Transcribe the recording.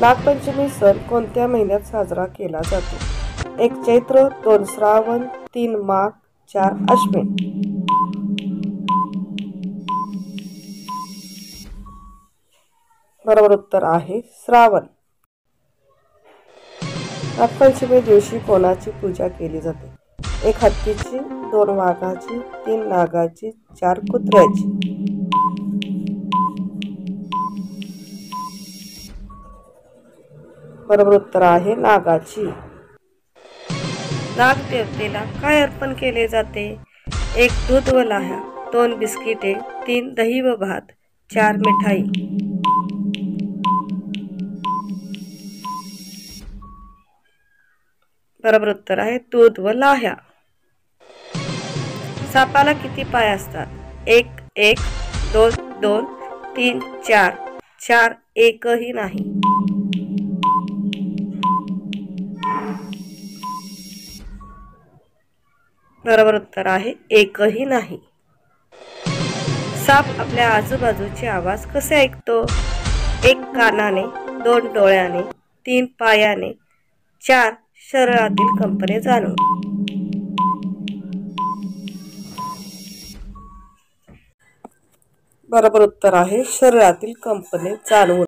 नागपंचमी सण कोणत्या महिन्यात साजरा केला जातो? 1 चैत्र, 2 श्रावण, 3 माघ, 4 अश्विन. बरोबर उत्तर आहे श्रावण. नागपंचमी दिवशी कोणाची पूजा केली जाते? 1 हत्तीची, 2 वाघाची, 3 नागाची, 4 कुत्र्याची. बरोबर उत्तर आहे नागाची. नागदेवतेला काय अर्पण केले जाते? 1 दूध व लाह्या, 2 बिस्किटे, 3 दही व भात, 4 मिठाई. बरोबर उत्तर आहे दूध व लाह्या. सापाला किती पाय असतात? 1 1, 2 2, 3 4, 4 एकही नाही. बरोबर उत्तर आहे एकही नाही. साप आपल्या आजूबाजूचे आवाज कसे ऐकतो? 1 कानाने, 2 डोळ्याने, 3 पायाने, 4 शरीरातील कंपने जाणून. बरोबर उत्तर आहे शरीरातील कंपने जाणून.